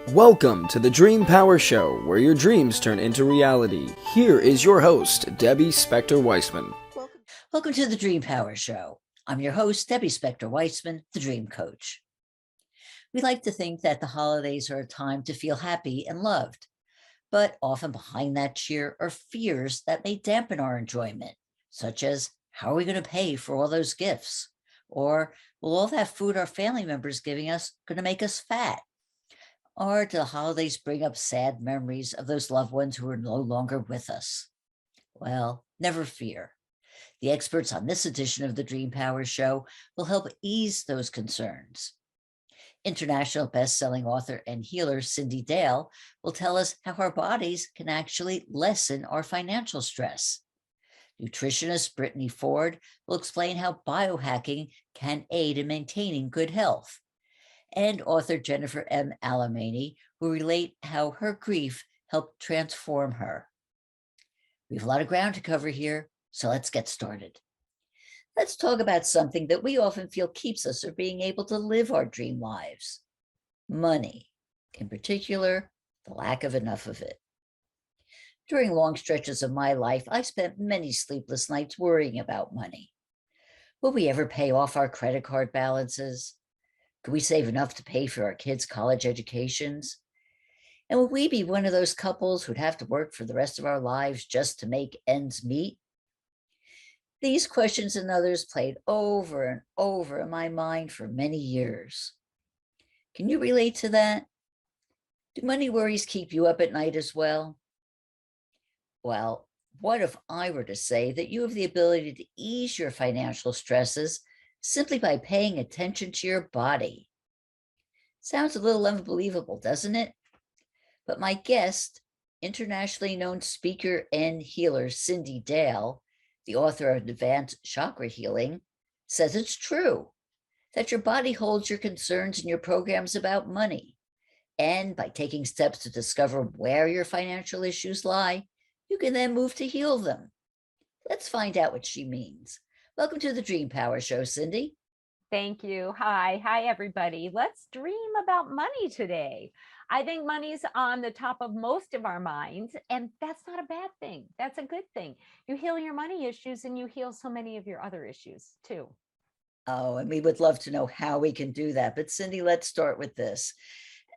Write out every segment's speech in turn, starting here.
Welcome to the Dream Power Show, where your dreams turn into reality. Here is your host, Debbie Spector-Weissman. Welcome to the Dream Power Show. I'm your host, Debbie Spector-Weissman, the Dream Coach. We like to think that the holidays are a time to feel happy and loved, but often behind that cheer are fears that may dampen our enjoyment, such as, how are we going to pay for all those gifts? Or will all that food our family members giving us going to make us fat? Or do the holidays bring up sad memories of those loved ones who are no longer with us? Well, never fear. The experts on this edition of the Dream Power Show will help ease those concerns. International best-selling author and healer Cyndi Dale will tell us how our bodies can actually lessen our financial stress. Nutritionist Brittany Ford will explain how biohacking can aid in maintaining good health. And author Jennifer M. Alemany will relate how her grief helped transform her. We have a lot of ground to cover here, so let's get started. Let's talk about something that we often feel keeps us from being able to live our dream lives: money, in particular, the lack of enough of it. During long stretches of my life, I spent many sleepless nights worrying about money. Will we ever pay off our credit card balances? Could we save enough to pay for our kids' college educations? And will we be one of those couples who'd have to work for the rest of our lives just to make ends meet? These questions and others played over and over in my mind for many years. Can you relate to that? Do money worries keep you up at night as well? Well, what if I were to say that you have the ability to ease your financial stresses simply by paying attention to your body? Sounds a little unbelievable, doesn't it? But my guest, internationally known speaker and healer Cyndi Dale, the author of Advanced Chakra Healing, says it's true, that your body holds your concerns and your programs about money. And by taking steps to discover where your financial issues lie, you can then move to heal them. Let's find out what she means. Welcome to the Dream Power Show, Cyndi. Thank you. Hi, everybody. Let's dream about money today. I think money's on the top of most of our minds, and that's not a bad thing. That's a good thing. You heal your money issues and you heal so many of your other issues too. Oh, and we would love to know how we can do that. But Cyndi, let's start with this.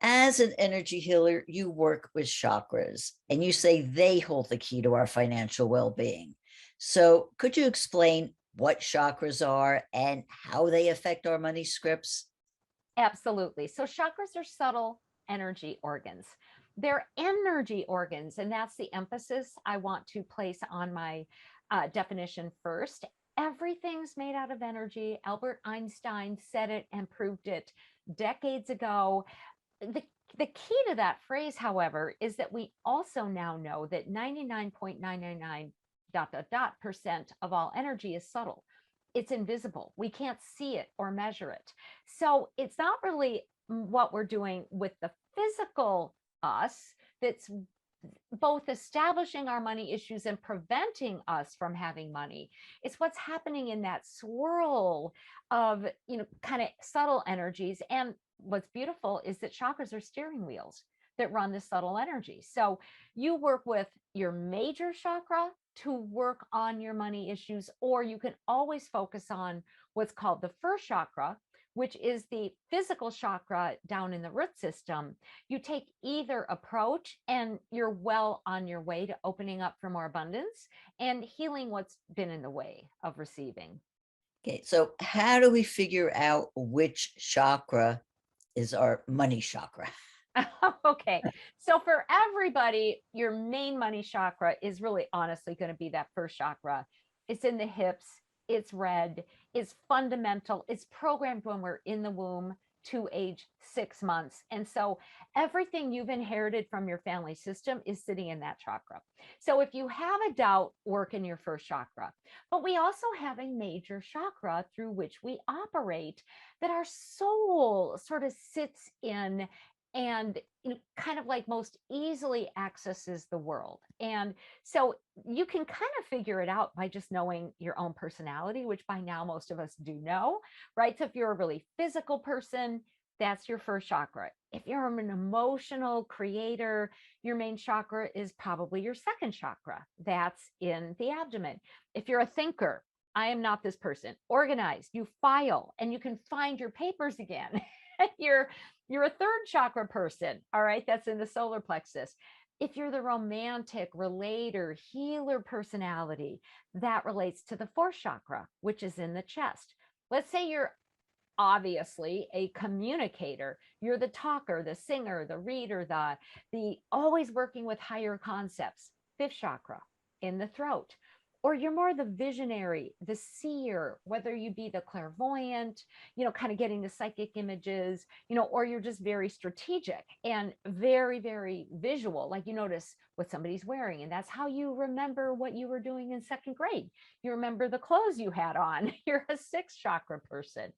As an energy healer, you work with chakras, and you say they hold the key to our financial well-being. So could you explain what chakras are and how they affect our money scripts? Absolutely. So chakras are subtle energy organs. They're energy organs, and that's the emphasis I want to place on my definition first. Everything's made out of energy. Albert Einstein said it and proved it decades ago. The key to that phrase, however, is that we also now know that 99.999% of all energy is subtle. It's invisible. We can't see it or measure it. So it's not really what we're doing with the physical us that's both establishing our money issues and preventing us from having money. It's what's happening in that swirl of, kind of subtle energies. And what's beautiful is that chakras are steering wheels that run the subtle energy. So you work with your major chakra to work on your money issues, or you can always focus on what's called the first chakra, which is the physical chakra down in the root system. You take either approach and you're well on your way to opening up for more abundance and healing what's been in the way of receiving. Okay, so how do we figure out which chakra is our money chakra? Okay, so for everybody, your main money chakra is really honestly going to be that first chakra. It's in the hips, it's red, it's fundamental, it's programmed when we're in the womb to age 6 months. And so everything you've inherited from your family system is sitting in that chakra. So if you have a doubt, work in your first chakra. But we also have a major chakra through which we operate that our soul sort of sits in and kind of like most easily accesses the world. And so you can kind of figure it out by just knowing your own personality, which by now most of us do know, right? So if you're a really physical person, that's your first chakra. If you're an emotional creator, your main chakra is probably your second chakra. That's in the abdomen. If you're a thinker, I am not this person. Organized, you file and you can find your papers again. you're a third chakra person. All right. That's in the solar plexus. If you're the romantic, relator, healer personality, that relates to the fourth chakra, which is in the chest. Let's say you're obviously a communicator. You're the talker, the singer, the reader, the always working with higher concepts. Fifth chakra in the throat. Or you're more the visionary, the seer, whether you be the clairvoyant, kind of getting the psychic images, or you're just very strategic and very, very visual. Like you notice what somebody's wearing, and that's how you remember what you were doing in second grade. You remember the clothes you had on. You're a sixth chakra person.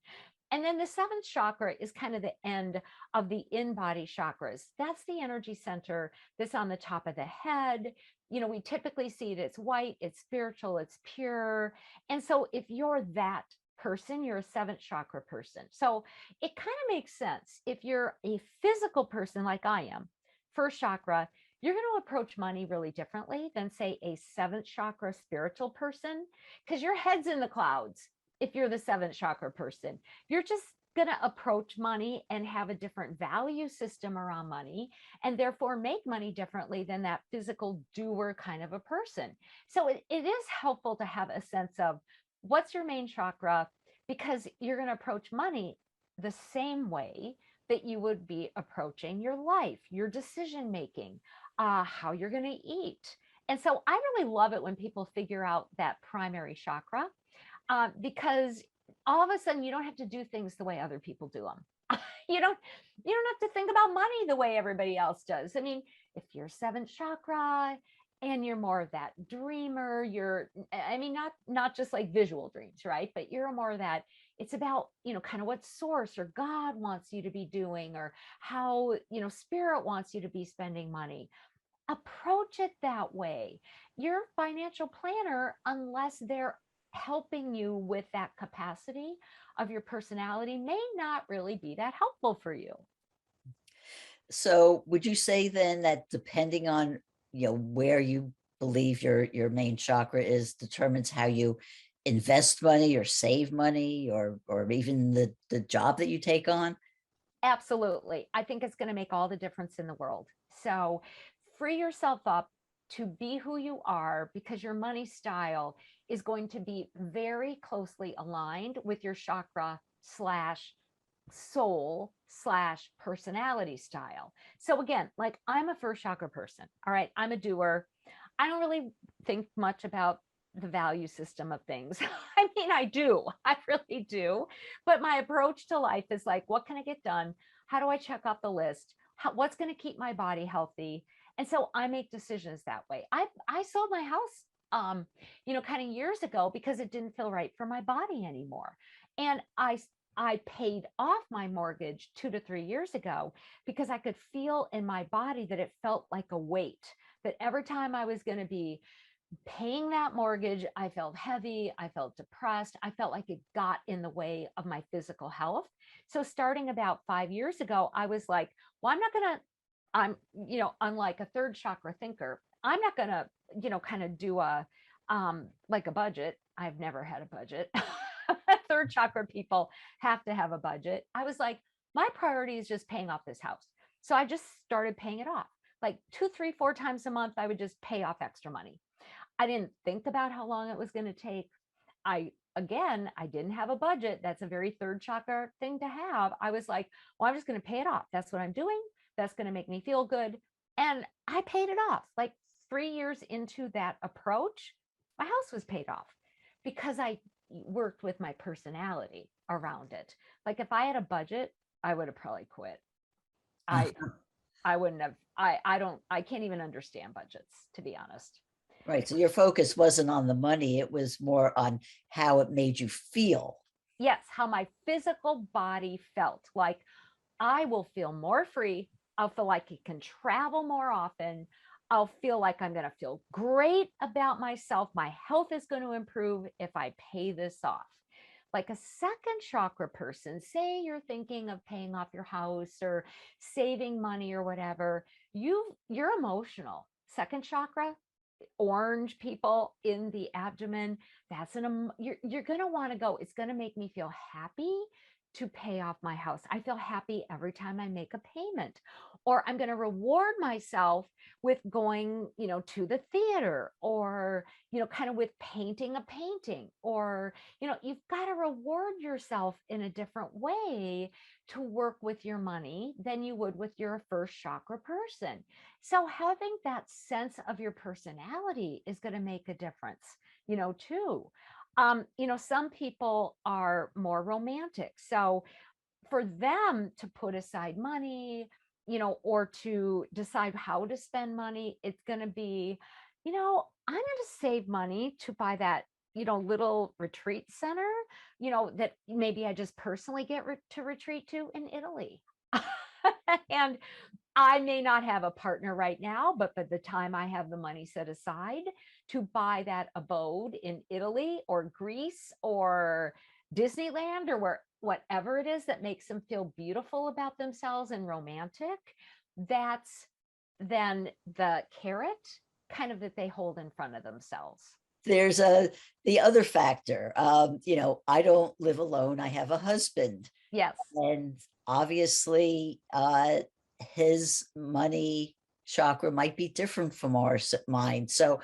And then the seventh chakra is kind of the end of the in-body chakras. That's the energy center that's on the top of the head. We typically see it, it's white, it's spiritual, it's pure. And so if you're that person, you're a seventh chakra person. So it kind of makes sense. If you're a physical person like I am, first chakra, you're going to approach money really differently than, say, a seventh chakra spiritual person, because your head's in the clouds. If you're the seventh chakra person, you're just going to approach money and have a different value system around money, and therefore make money differently than that physical doer kind of a person. So it is helpful to have a sense of what's your main chakra, because you're going to approach money the same way that you would be approaching your life, your decision making, how you're going to eat. And so I really love it when people figure out that primary chakra, because all of a sudden you don't have to do things the way other people do them. you don't have to think about money the way everybody else does. I mean, if you're seventh chakra and you're more of that dreamer, not just like visual dreams, right? But you're more of that, it's about, kind of what source or God wants you to be doing, or how, spirit wants you to be spending money. Approach it that way. Your financial planner, unless they're helping you with that capacity of your personality, may not really be that helpful for you. So would you say then that depending on, where you believe your main chakra is, determines how you invest money or save money, or even the job that you take on? Absolutely. I think it's going to make all the difference in the world. So free yourself up to be who you are, because your money style is going to be very closely aligned with your chakra slash soul slash personality style. So again, like I'm a first chakra person. All right. I'm a doer. I don't really think much about the value system of things. I mean, I do. I really do. But my approach to life is like, what can I get done? How do I check off the list? What's going to keep my body healthy? And so I make decisions that way. I sold my house, kind of years ago, because it didn't feel right for my body anymore. And I paid off my mortgage 2 to 3 years ago, because I could feel in my body that it felt like a weight, that every time I was going to be paying that mortgage, I felt heavy, I felt depressed, I felt like it got in the way of my physical health. So starting about 5 years ago, I was like, well, unlike a third chakra thinker, I'm not going to, kind of do like a budget. I've never had a budget. Third chakra people have to have a budget. I was like, my priority is just paying off this house. So I just started paying it off. Like 2, 3, 4 times a month, I would just pay off extra money. I didn't think about how long it was going to take. I didn't have a budget. That's a very third chakra thing to have. I was like, well, I'm just going to pay it off. That's what I'm doing. That's going to make me feel good. And I paid it off. Like 3 years into that approach, my house was paid off, because I worked with my personality around it. Like if I had a budget, I would have probably quit. I wouldn't have, I can't even understand budgets, to be honest. Right. So your focus wasn't on the money. It was more on how it made you feel. Yes, how my physical body felt. Like I will feel more free. I'll feel like I can travel more often. I'll feel like I'm going to feel great about myself. My health is going to improve if I pay this off. Like a second chakra person, say you're thinking of paying off your house or saving money or whatever, you're emotional. Second chakra, orange people in the abdomen, you're going to want to go, it's going to make me feel happy to pay off my house. I feel happy every time I make a payment, or I'm going to reward myself with going, to the theater, or, kind of with painting a painting, or, you've got to reward yourself in a different way to work with your money than you would with your first chakra person. So having that sense of your personality is going to make a difference, too. Some people are more romantic. So for them to put aside money, or to decide how to spend money, it's going to be, I'm going to save money to buy that, little retreat center, that maybe I just personally get to retreat to in Italy. And I may not have a partner right now, but by the time I have the money set aside to buy that abode in Italy or Greece or Disneyland, or whatever it is that makes them feel beautiful about themselves and romantic, that's then the carrot kind of that they hold in front of themselves. There's the other factor. I don't live alone. I have a husband. Yes. And obviously, his money chakra might be different from mine. So,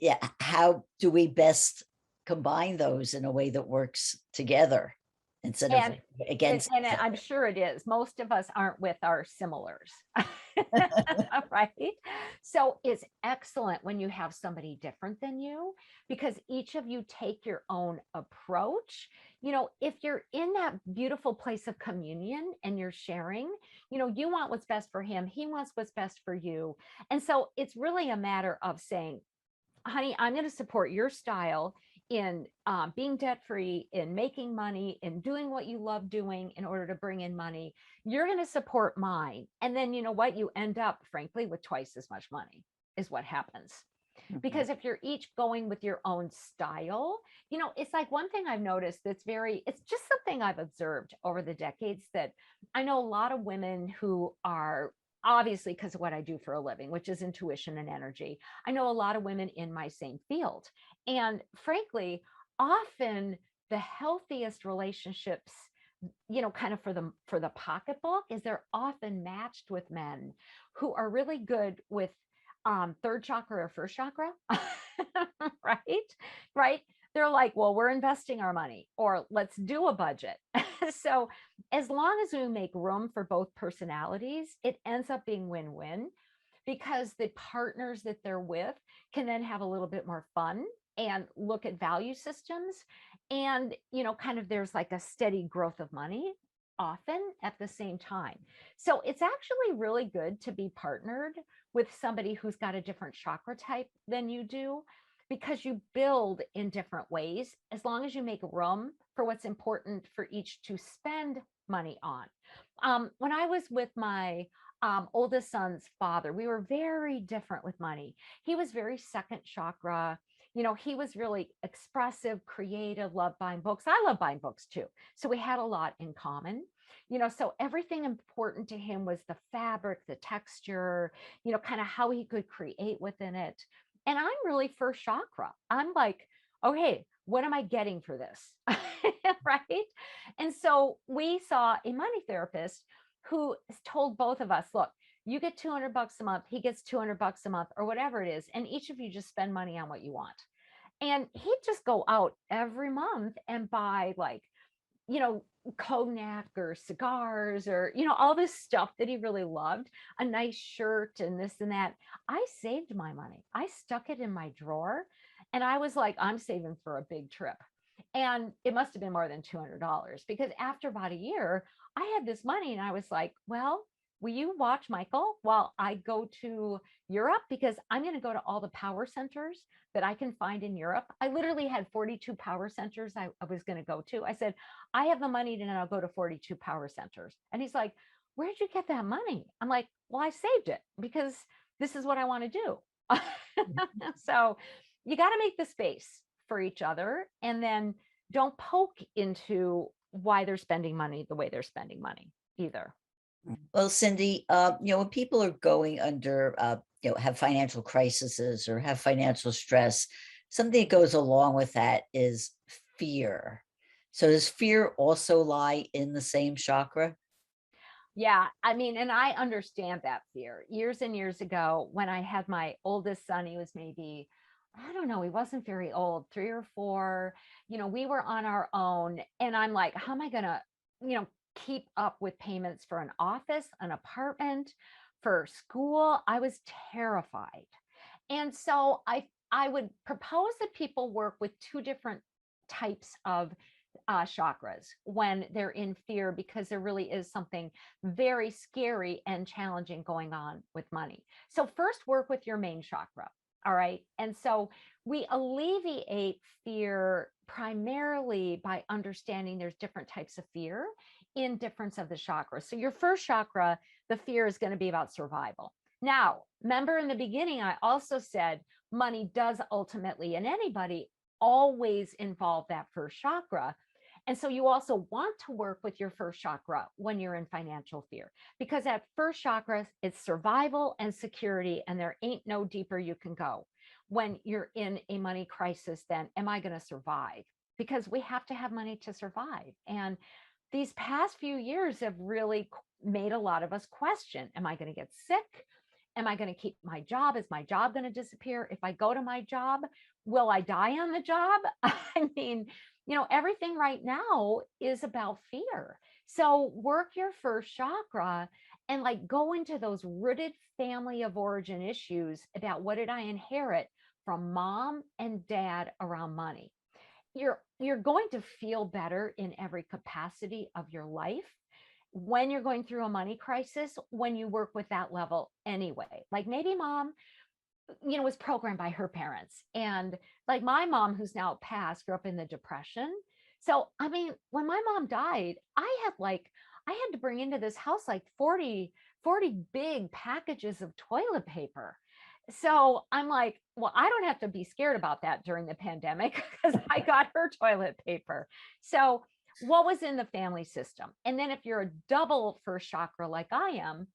yeah, how do we best combine those in a way that works together instead of against? And I'm sure it is. Most of us aren't with our similars, right? So it's excellent when you have somebody different than you, because each of you take your own approach. If you're in that beautiful place of communion and you're sharing, you want what's best for him, he wants what's best for you. And so it's really a matter of saying, honey, I'm going to support your style in being debt-free, in making money, in doing what you love doing in order to bring in money. You're going to support mine. And then, what you end up, frankly, with twice as much money is what happens. Because if you're each going with your own style, it's like one thing I've noticed it's just something I've observed over the decades, that I know a lot of women who are, obviously because of what I do for a living, which is intuition and energy, I know a lot of women in my same field. And frankly, often the healthiest relationships, kind of for the pocketbook, is they're often matched with men who are really good with third chakra or first chakra, right? They're like, well, we're investing our money, or let's do a budget. So as long as we make room for both personalities, it ends up being win-win, because the partners that they're with can then have a little bit more fun and look at value systems. And, kind of there's like a steady growth of money often at the same time. So it's actually really good to be partnered with somebody who's got a different chakra type than you do, because you build in different ways, as long as you make room for what's important for each to spend money on. When I was with my oldest son's father, we were very different with money. He was very second chakra. He was really expressive, creative, loved buying books. I love buying books too. So we had a lot in common. So everything important to him was the fabric, the texture, kind of how he could create within it. And I'm really first chakra. I'm like, okay, what am I getting for this? Right? And so we saw a money therapist who told both of us, look, you get $200 a month, he gets $200 a month, or whatever it is, and each of you just spend money on what you want. And he'd just go out every month and buy, like, cognac or cigars, or, all this stuff that he really loved, a nice shirt and this and that. I saved my money. I stuck it in my drawer, and I was like, I'm saving for a big trip. And it must have been more than $200, because after about a year, I had this money and I was like, well, will you watch Michael while I go to Europe? Because I'm going to go to all the power centers that I can find in Europe. I literally had 42 power centers I was going to go to. I said, I have the money to now go to 42 power centers. And he's like, where'd you get that money? I'm like, well, I saved it because this is what I want to do. So you got to make the space for each other, and then don't poke into why they're spending money the way they're spending money either. Well, Cyndi, when people are going under, have financial crises or have financial stress, something that goes along with that is fear. So does fear also lie in the same chakra? Yeah, I mean, and I understand that fear. Years and years ago, when I had my oldest son, he was maybe, I don't know, he wasn't very old, 3 or 4. We were on our own, and I'm like, how am I gonna, keep up with payments for an office, an apartment, for school? I was terrified. And so I would propose that people work with two different types of chakras when they're in fear, because there really is something very scary and challenging going on with money. So first, work with your main chakra. All right. And so we alleviate fear primarily by understanding there's different types of fear in difference of the chakras. So your first chakra, the fear is going to be about survival. Now, remember in the beginning, I also said money does ultimately, and anybody always involve that first chakra. And so you also want to work with your first chakra when you're in financial fear, because that first chakra, it's survival and security, and there ain't no deeper you can go when you're in a money crisis. Then am I going to survive? Because we have to have money to survive. And these past few years have really made a lot of us question, am I going to get sick? Am I going to keep my job? Is my job going to disappear? If I go to my job, will I die on the job? I mean, everything right now is about fear. So work your first chakra and like go into those rooted family of origin issues about what did I inherit from mom and dad around money. You're going to feel better in every capacity of your life when you're going through a money crisis, when you work with that level anyway. Like maybe mom, was programmed by her parents. And like my mom, who's now passed, grew up in the Depression. So, I mean, when my mom died, I had to bring into this house like 40 big packages of toilet paper. So I'm like, well, I don't have to be scared about that during the pandemic because I got her toilet paper. So what was in the family system? And then if you're a double first chakra like I am,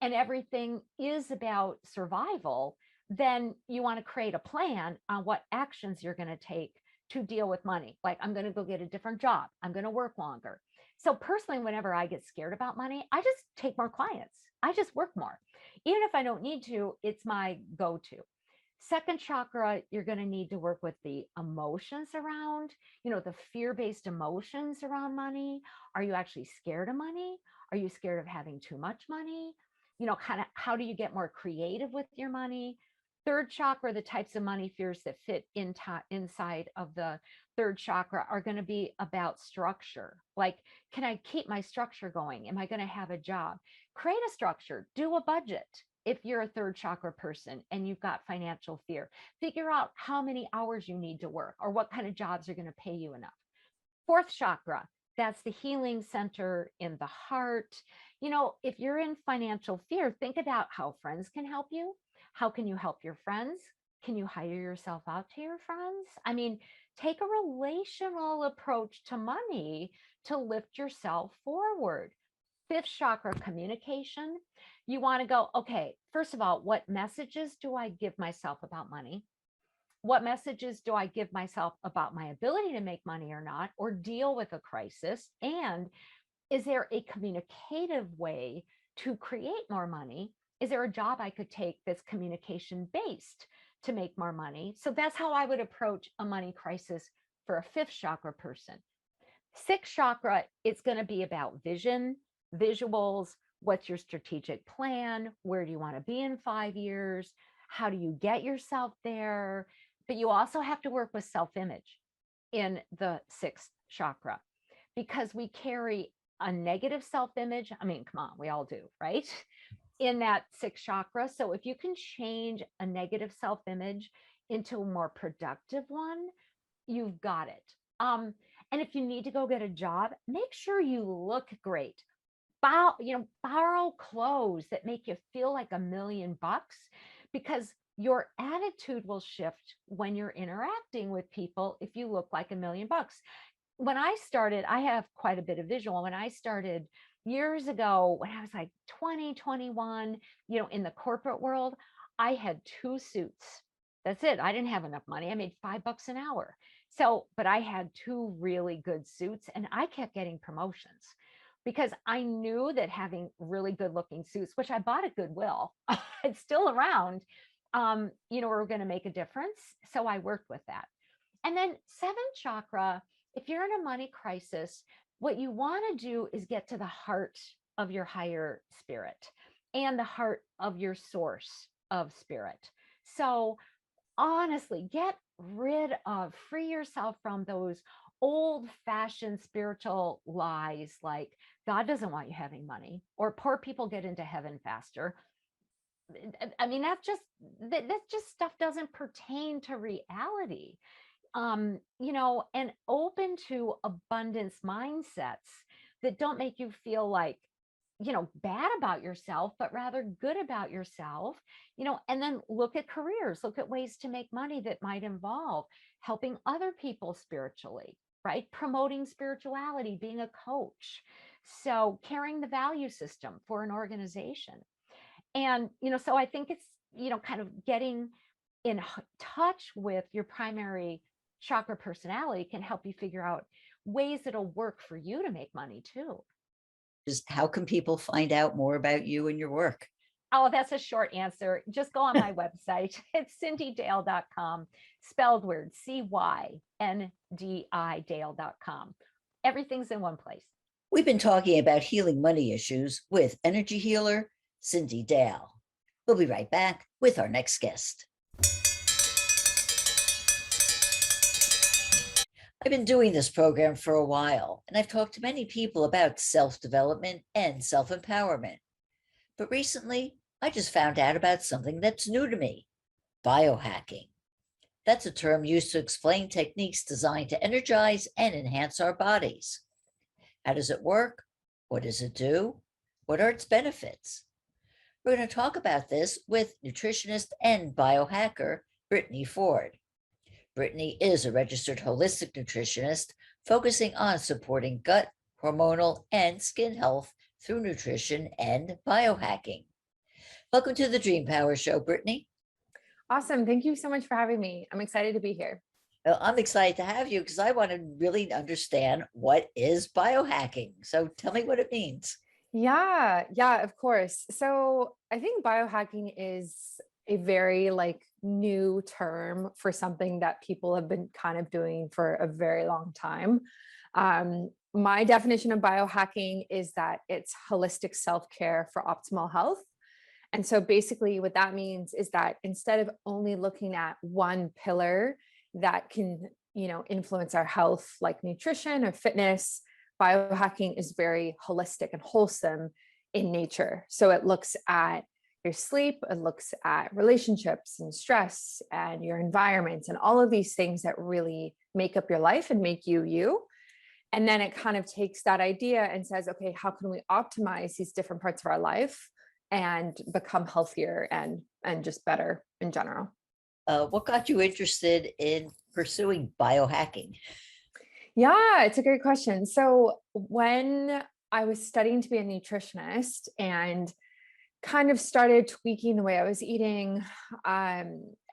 and everything is about survival, then you want to create a plan on what actions you're going to take to deal with money. Like, I'm going to go get a different job. I'm going to work longer. So personally, whenever I get scared about money, I just take more clients. I just work more. Even if I don't need to, it's my go-to. Second chakra, you're going to need to work with the emotions around, the fear-based emotions around money. Are you actually scared of money? Are you scared of having too much money? Kind of how do you get more creative with your money? Third chakra, the types of money fears that fit inside of the third chakra are going to be about structure. Like, can I keep my structure going? Am I going to have a job? Create a structure, do a budget. If you're a third chakra person and you've got financial fear, figure out how many hours you need to work or what kind of jobs are going to pay you enough. Fourth chakra, that's the healing center in the heart. If you're in financial fear, think about how friends can help you. How can you help your friends? Can you hire yourself out to your friends? I mean, take a relational approach to money to lift yourself forward. Fifth chakra, communication. You want to go, okay, first of all, what messages do I give myself about money? What messages do I give myself about my ability to make money or not, or deal with a crisis? And is there a communicative way to create more money? Is there a job I could take that's communication based to make more money? So that's how I would approach a money crisis for a fifth chakra person. Sixth chakra, it's going to be about vision, visuals. What's your strategic plan? Where do you want to be in 5 years? How do you get yourself there? But you also have to work with self-image in the sixth chakra, because we carry a negative self-image. I mean, come on, we all do, right? In that sixth chakra. So if you can change a negative self-image into a more productive one, you've got it. And if you need to go get a job, make sure you look great. Borrow clothes that make you feel like $1,000,000, because your attitude will shift when you're interacting with people if you look like $1,000,000. when I started, I have quite a bit of visual. When I started years ago, when I was like 20, 21, in the corporate world, I had 2 suits. That's it. I didn't have enough money. I made $5 an hour. So, but I had 2 really good suits, and I kept getting promotions because I knew that having really good looking suits, which I bought at Goodwill, it's still around, were going to make a difference. So I worked with that. And then 7th chakra, if you're in a money crisis, what you want to do is get to the heart of your higher spirit and the heart of your source of spirit. So honestly, free yourself from those old fashioned spiritual lies like God doesn't want you having money, or poor people get into heaven faster. I mean, that just stuff doesn't pertain to reality. And open to abundance mindsets that don't make you feel like, bad about yourself, but rather good about yourself, and then look at careers, look at ways to make money that might involve helping other people spiritually, right? Promoting spirituality, being a coach. So carrying the value system for an organization. And, so I think it's, kind of getting in touch with your primary chakra personality can help you figure out ways that'll work for you to make money too. Just how can people find out more about you and your work? Oh, that's a short answer. Just go on my website. It's cindydale.com, spelled weird, CYNDI Dale.com. Everything's in one place. We've been talking about healing money issues with energy healer Cyndi Dale. We'll be right back with our next guest. I've been doing this program for a while, and I've talked to many people about self-development and self-empowerment. But recently, I just found out about something that's new to me, biohacking. That's a term used to explain techniques designed to energize and enhance our bodies. How does it work? What does it do? What are its benefits? We're going to talk about this with nutritionist and biohacker Brittany Ford. Brittany is a registered holistic nutritionist focusing on supporting gut, hormonal, and skin health through nutrition and biohacking. Welcome to the Dream Power Show, Brittany. Awesome. Thank you so much for having me. I'm excited to be here. Well, I'm excited to have you because I want to really understand what is biohacking. So tell me what it means. Yeah, of course. So I think biohacking is a very new term for something that people have been kind of doing for a very long time. My definition of biohacking is that it's holistic self-care for optimal health. And so basically what that means is that instead of only looking at one pillar that can, influence our health, like nutrition or fitness, biohacking is very holistic and wholesome in nature. So it looks at your sleep, it looks at relationships and stress and your environment and all of these things that really make up your life and make you you. And then it kind of takes that idea and says, okay, how can we optimize these different parts of our life and become healthier and just better in general? What got you interested in pursuing biohacking? Yeah, it's a great question. So when I was studying to be a nutritionist and kind of started tweaking the way I was eating, I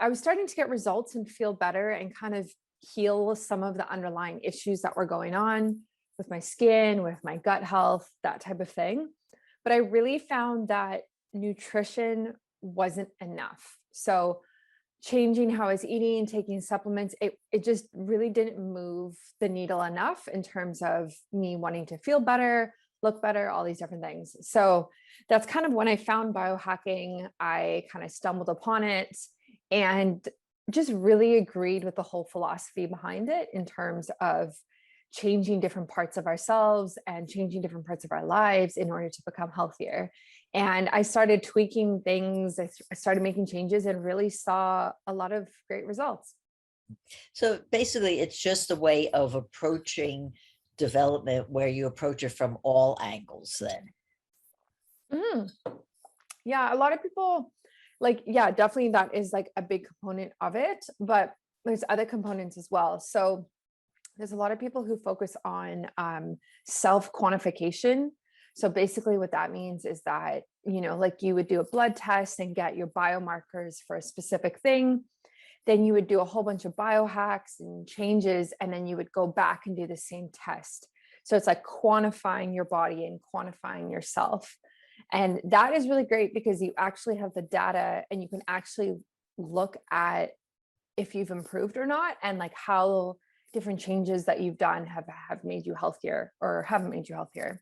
was starting to get results and feel better and kind of heal some of the underlying issues that were going on with my skin, with my gut health, that type of thing. But I really found that nutrition wasn't enough. So changing how I was eating, taking supplements, it just really didn't move the needle enough in terms of me wanting to feel better, look better, all these different things. So that's kind of when I found biohacking. I kind of stumbled upon it and just really agreed with the whole philosophy behind it in terms of changing different parts of ourselves and changing different parts of our lives in order to become healthier. And I started tweaking things. I started making changes and really saw a lot of great results. So basically, it's just a way of approaching development where you approach it from all angles then. Yeah, a lot of people definitely that is a big component of it, but there's other components as well. So there's a lot of people who focus on self-quantification. So basically what that means is that, like you would do a blood test and get your biomarkers for a specific thing. Then you would do a whole bunch of biohacks and changes, and then you would go back and do the same test. So it's like quantifying your body and quantifying yourself. And that is really great because you actually have the data and you can actually look at if you've improved or not, and like how different changes that you've done have made you healthier or haven't made you healthier.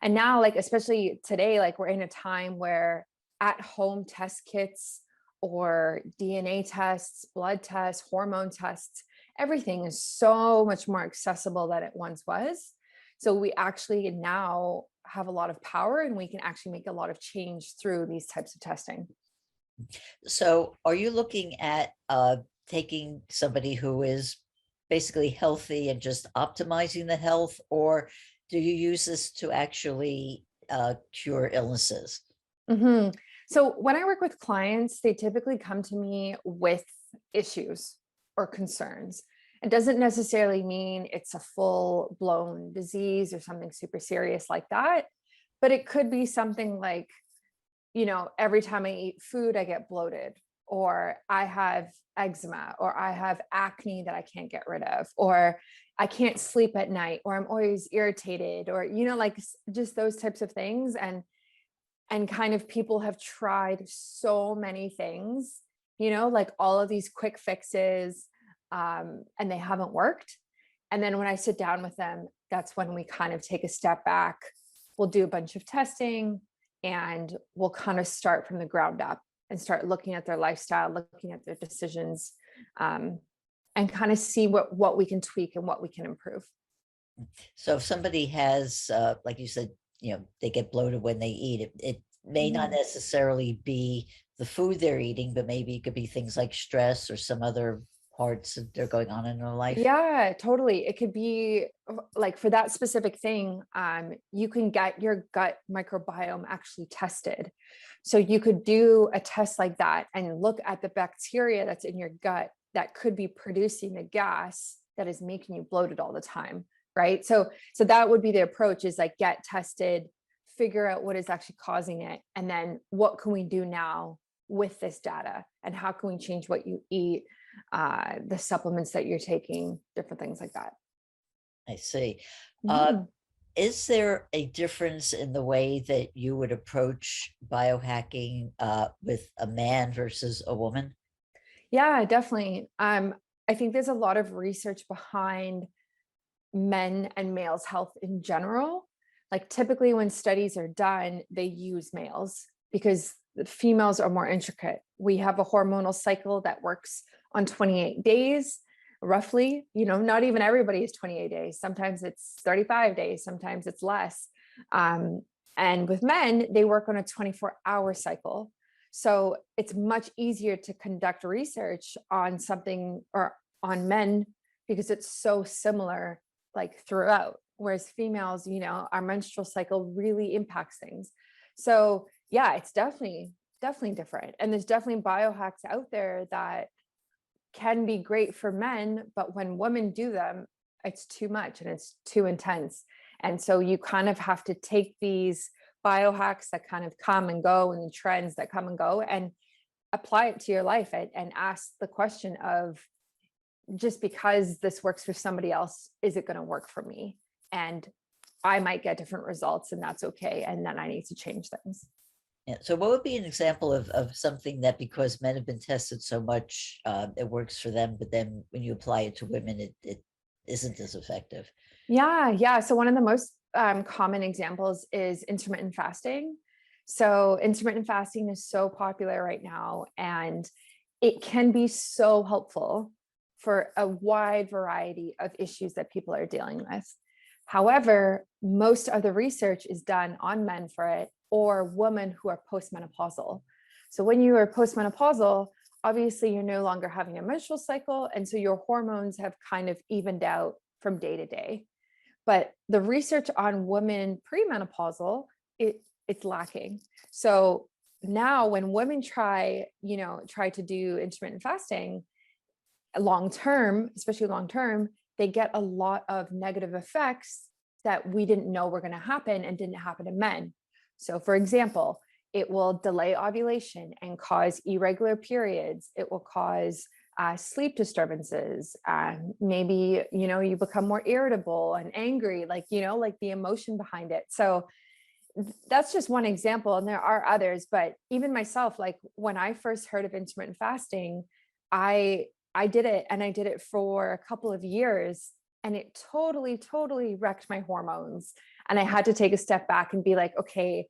And now, like, especially today, like we're in a time where at-home test kits or DNA tests, blood tests, hormone tests, everything is so much more accessible than it once was. So we actually now have a lot of power and we can actually make a lot of change through these types of testing. So are you looking at taking somebody who is basically healthy and just optimizing the health, or do you use this to actually cure illnesses? Mm-hmm. So when I work with clients, they typically come to me with issues or concerns. It doesn't necessarily mean it's a full-blown disease or something super serious like that, but it could be something like, every time I eat food, I get bloated, or I have eczema, or I have acne that I can't get rid of, or I can't sleep at night, or I'm always irritated, or, like just those types of things. And kind of people have tried so many things, like all of these quick fixes, and they haven't worked. And then when I sit down with them, that's when we kind of take a step back. We'll do a bunch of testing and we'll kind of start from the ground up and start looking at their lifestyle, looking at their decisions, and kind of see what we can tweak and what we can improve. So if somebody has, like you said, they get bloated when they eat, it may not necessarily be the food they're eating, but maybe it could be things like stress or some other parts that are going on in their life. Yeah, totally. It could be like for that specific thing, you can get your gut microbiome actually tested. So you could do a test like that and look at the bacteria that's in your gut that could be producing the gas that is making you bloated all the time, right? So that would be the approach, is like get tested, figure out what is actually causing it, and then what can we do now with this data, and how can we change what you eat, the supplements that you're taking, different things like that. I see. Is there a difference in the way that you would approach biohacking with a man versus a woman? Yeah, definitely. I think there's a lot of research behind men and males' health in general. Like typically when studies are done, they use males because the females are more intricate. We have a hormonal cycle that works on 28 days, roughly. Not even everybody is 28 days. Sometimes it's 35 days, sometimes it's less. And with men, they work on a 24-hour cycle. So it's much easier to conduct research on something or on men because it's so similar like throughout. Whereas females, our menstrual cycle really impacts things. So yeah, it's definitely different. And there's definitely biohacks out there that can be great for men, but when women do them, it's too much and it's too intense. And so you kind of have to take these biohacks that kind of come and go and the trends that come and go and apply it to your life and ask the question of, just because this works for somebody else, is it going to work for me? And I might get different results, and that's okay. And then I need to change things. Yeah. So what would be an example of something that, because men have been tested so much, it works for them, but then when you apply it to women, it isn't as effective? Yeah. So one of the most common examples is intermittent fasting. So intermittent fasting is so popular right now, and it can be so helpful for a wide variety of issues that people are dealing with. However, most of the research is done on men for it, or women who are postmenopausal. So when you are postmenopausal, obviously you're no longer having a menstrual cycle. And so your hormones have kind of evened out from day to day. But the research on women premenopausal, it's lacking. So now when women try to do intermittent fasting long-term, especially long-term, they get a lot of negative effects that we didn't know were going to happen and didn't happen to men. So for example, it will delay ovulation and cause irregular periods. It will cause sleep disturbances. Maybe, you become more irritable and angry, like the emotion behind it. So that's just one example. And there are others, but even myself, like when I first heard of intermittent fasting, I did it, and I did it for a couple of years, and it totally wrecked my hormones. And I had to take a step back and be like, okay,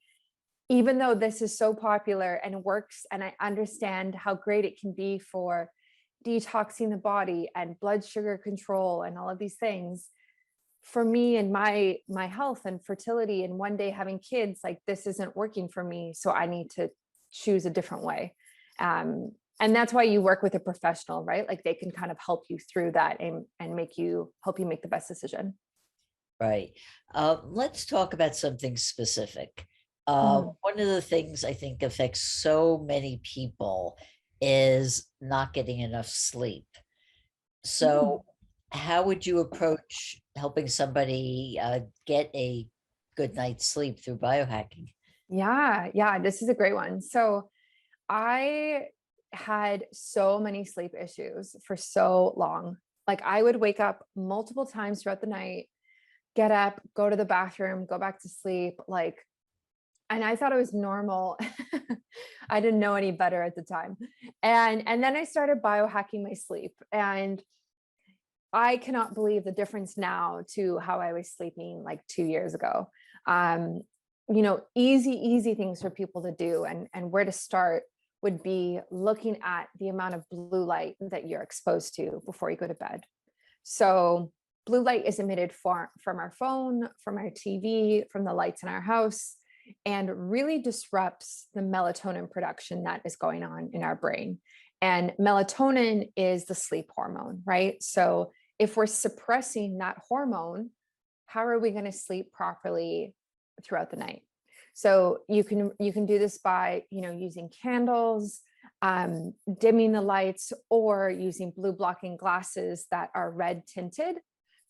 even though this is so popular and works, and I understand how great it can be for detoxing the body and blood sugar control and all of these things, for me and my health and fertility and one day having kids, like this isn't working for me. So I need to choose a different way. And that's why you work with a professional, right? Like they can kind of help you through that and help you make the best decision. Right. Let's talk about something specific. Mhm. One of the things I think affects so many people is not getting enough sleep. So how would you approach helping somebody get a good night's sleep through biohacking? Yeah, this is a great one. So I had so many sleep issues for so long. Like I would wake up multiple times throughout the night, get up, go to the bathroom, go back to sleep, and I thought it was normal. I didn't know any better at the time. And then I started biohacking my sleep, and I cannot believe the difference now to how I was sleeping like 2 years ago. Um, easy things for people to do, and where to start would be looking at the amount of blue light that you're exposed to before you go to bed. So blue light is emitted from our phone, from our TV, from the lights in our house, and really disrupts the melatonin production that is going on in our brain. And melatonin is the sleep hormone, right? So if we're suppressing that hormone, how are we going to sleep properly throughout the night? So you can do this by using candles, dimming the lights, or using blue blocking glasses that are red tinted.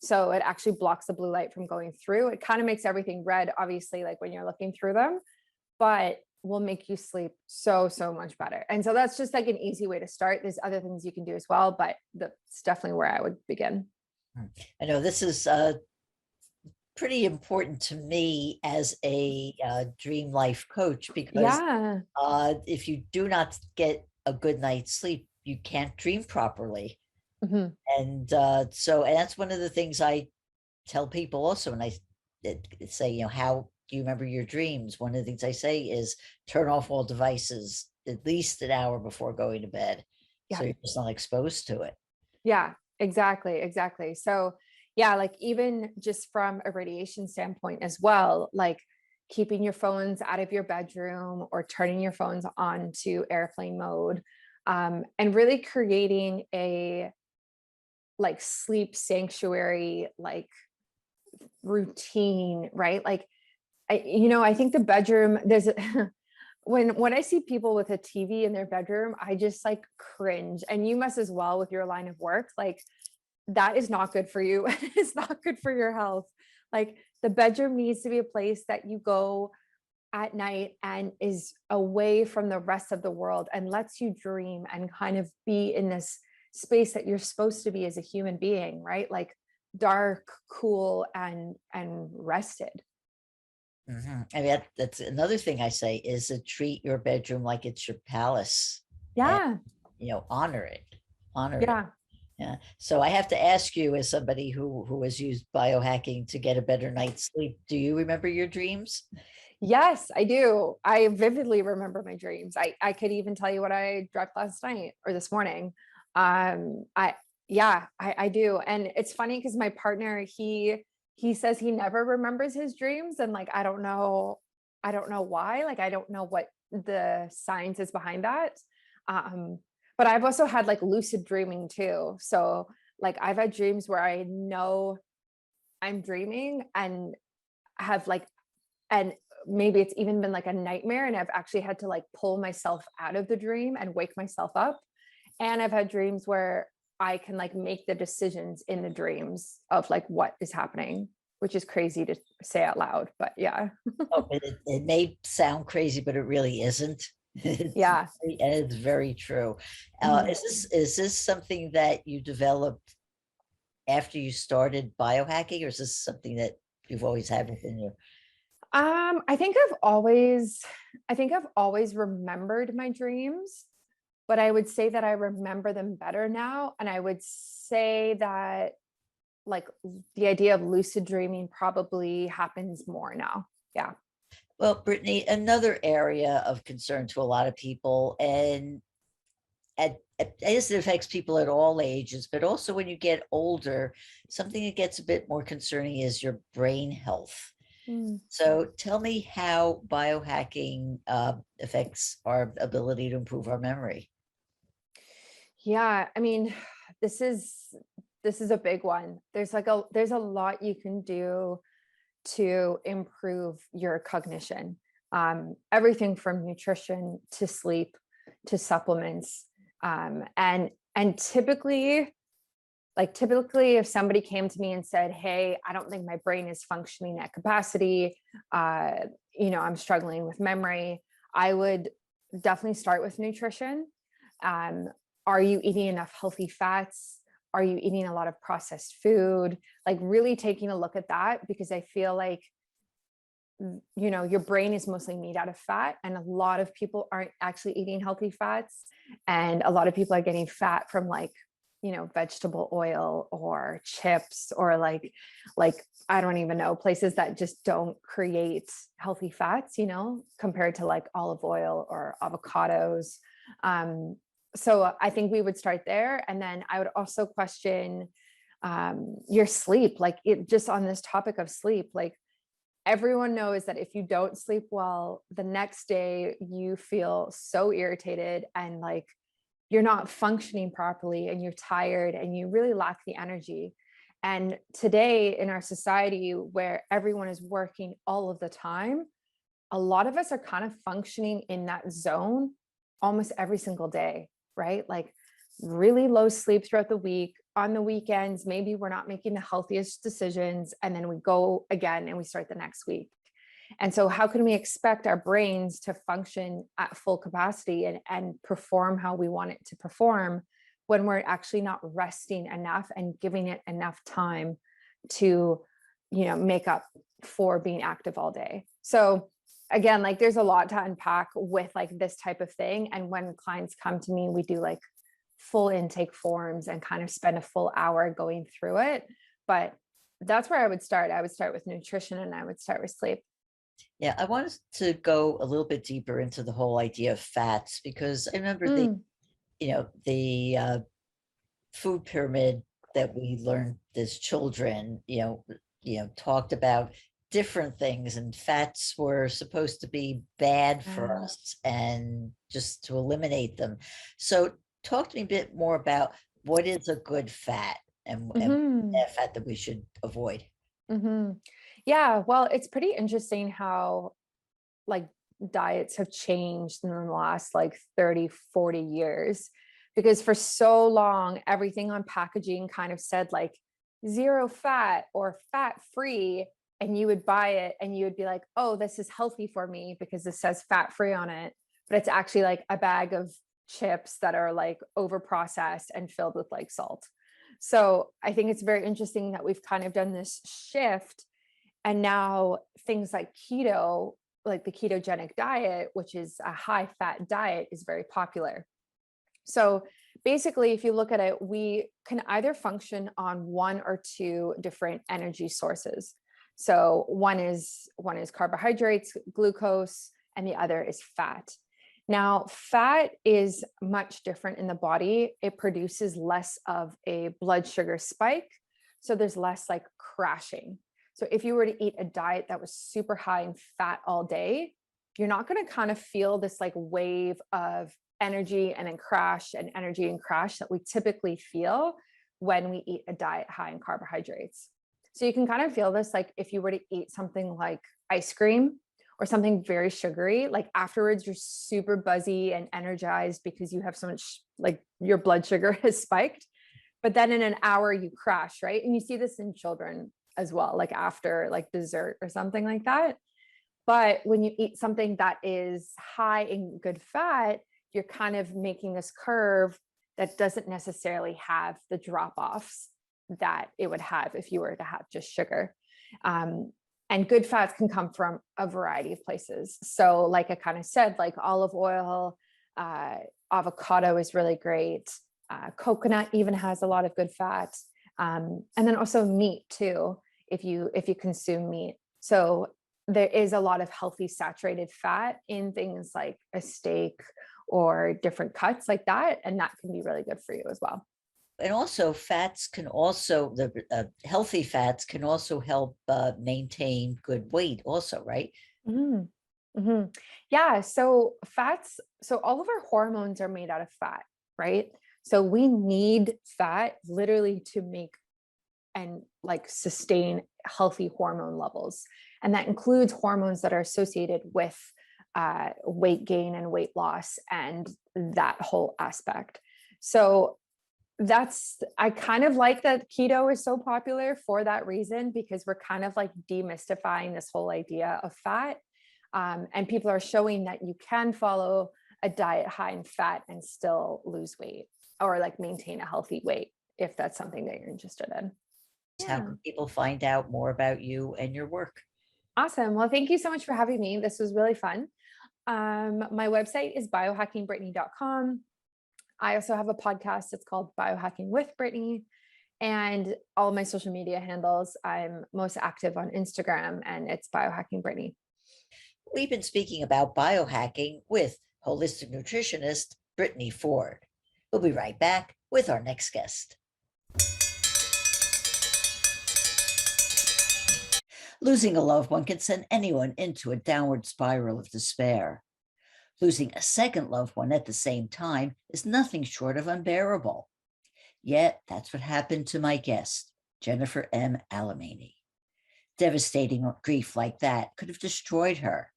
So it actually blocks the blue light from going through. It kind of makes everything red, obviously, like when you're looking through them, but will make you sleep so much better. And so that's just like an easy way to start. There's other things you can do as well, but that's definitely where I would begin. I know this is pretty important to me as a dream life coach, because Yeah. if you do not get a good night's sleep, you can't dream properly. Mhm. And and that's one of the things I tell people also when I say, how do you remember your dreams? One of the things I say is turn off all devices at least an hour before going to bed. So Yeah. you're just not exposed to it. Yeah, exactly. So yeah, like even just from a radiation standpoint as well, like keeping your phones out of your bedroom or turning your phones on to airplane mode, and really creating a like sleep sanctuary, like routine, right? Like, I think the bedroom, when I see people with a TV in their bedroom, I just like cringe. And you must as well with your line of work. Like that is not good for you. It's not good for your health. Like the bedroom needs to be a place that you go at night and is away from the rest of the world and lets you dream and kind of be in this space that you're supposed to be as a human being, right? Like dark, cool, and rested. I mean, that's another thing I say is to treat your bedroom like it's your palace, and Yeah. honor it, honor it. Yeah. Yeah. So I have to ask you, as somebody who has used biohacking to get a better night's sleep, do you remember your dreams? Yes, I do. I vividly remember my dreams. I could even tell you what I dreamt last night or this morning. I do. And it's funny because my partner, he says he never remembers his dreams. And like, I don't know why. Like, I don't know what the science is behind that. But I've also had like lucid dreaming too. So like I've had dreams where I know I'm dreaming and have like, and maybe it's even been like a nightmare, and I've actually had to like pull myself out of the dream and wake myself up. And I've had dreams where I can like make the decisions in the dreams of like what is happening, which is crazy to say out loud, but yeah. Oh, but it may sound crazy, but it really isn't. Yeah. And it's very true. Mhm. Is this something that you developed after you started biohacking, or is this something that you've always had within you? I think I've always remembered my dreams, but I would say that I remember them better now. And I would say that like the idea of lucid dreaming probably happens more now. Yeah. Well, Brittany, another area of concern to a lot of people, and I guess it affects people at all ages, but also when you get older, something that gets a bit more concerning is your brain health. Mm. So tell me how biohacking affects our ability to improve our memory. Yeah. I mean, this is a big one. There's a lot you can do to improve your cognition. Everything from nutrition to sleep to supplements. And typically if somebody came to me and said, hey, I don't think my brain is functioning at capacity, I'm struggling with memory, I would definitely start with nutrition. Are you eating enough healthy fats? Are you eating a lot of processed food? Like really taking a look at that, because I feel like, your brain is mostly made out of fat, and a lot of people aren't actually eating healthy fats. And a lot of people are getting fat from like, vegetable oil or chips, or like, I don't even know, places that just don't create healthy fats, compared to like olive oil or avocados. So I think we would start there. And then I would also question your sleep, like just on this topic of sleep, like everyone knows that if you don't sleep well, the next day you feel so irritated and like you're not functioning properly and you're tired and you really lack the energy. And today in our society where everyone is working all of the time, a lot of us are kind of functioning in that zone almost every single day, right? Like really low sleep throughout the week. On the weekends, maybe we're not making the healthiest decisions, and then we go again and we start the next week. And so how can we expect our brains to function at full capacity and perform how we want it to perform when we're actually not resting enough and giving it enough time to, make up for being active all day? So again, like there's a lot to unpack with like this type of thing. And when clients come to me, we do like full intake forms and kind of spend a full hour going through it. But that's where I would start. I would start with nutrition, and I would start with sleep. Yeah, I wanted to go a little bit deeper into the whole idea of fats, because I remember the food pyramid that we learned as children, talked about different things, and fats were supposed to be bad for us and just to eliminate them. So talk to me a bit more about what is a good fat and fat that we should avoid. Mm-hmm. Yeah, well, it's pretty interesting how like diets have changed in the last like 30, 40 years, because for so long, everything on packaging kind of said like 0 fat or fat free. And you would buy it and you would be like, oh, this is healthy for me because this says fat free on it. But it's actually like a bag of chips that are like over processed and filled with like salt. So I think it's very interesting that we've kind of done this shift. And now things like keto, like the ketogenic diet, which is a high fat diet, is very popular. So basically, if you look at it, we can either function on one or two different energy sources. So one is carbohydrates, glucose, and the other is fat. Now, fat is much different in the body. It produces less of a blood sugar spike. So there's less like crashing. So if you were to eat a diet that was super high in fat all day, you're not going to kind of feel this like wave of energy and then crash and energy and crash that we typically feel when we eat a diet high in carbohydrates. So you can kind of feel this like if you were to eat something like ice cream or something very sugary, like afterwards you're super buzzy and energized because you have so much, like your blood sugar has spiked. but then in an hour you crash, right? And you see this in children as well, like after like dessert or something like that. But when you eat something that is high in good fat, you're kind of making this curve that doesn't necessarily have the drop-offs that it would have if you were to have just sugar. And good fats can come from a variety of places. So like I kind of said, like olive oil, avocado is really great. Coconut even has a lot of good fat. And then also meat too, if you consume meat. So there is a lot of healthy saturated fat in things like a steak or different cuts like that. And that can be really good for you as well. And also fats can also, the healthy fats can also help maintain good weight also, right? Mm-hmm. Mm-hmm. Yeah. So fats, so all of our hormones are made out of fat, right? So we need fat literally to make and like sustain healthy hormone levels. And that includes hormones that are associated with weight gain and weight loss and that whole aspect. So I kind of like that keto is so popular for that reason, because we're kind of like demystifying this whole idea of fat. And people are showing that you can follow a diet high in fat and still lose weight or like maintain a healthy weight if that's something that you're interested in. How can people find out more about you and your work? Awesome. Well, thank you so much for having me. This was really fun. My website is biohackingbrittany.com. I also have a podcast. It's called Biohacking with Brittany. And all of my social media handles, I'm most active on Instagram, and it's Biohacking Brittany. We've been speaking about biohacking with holistic nutritionist Brittany Ford. We'll be right back with our next guest. Losing a loved one can send anyone into a downward spiral of despair. Losing a second loved one at the same time is nothing short of unbearable. Yet, that's what happened to my guest, Jennifer M. Alemany. Devastating grief like that could have destroyed her.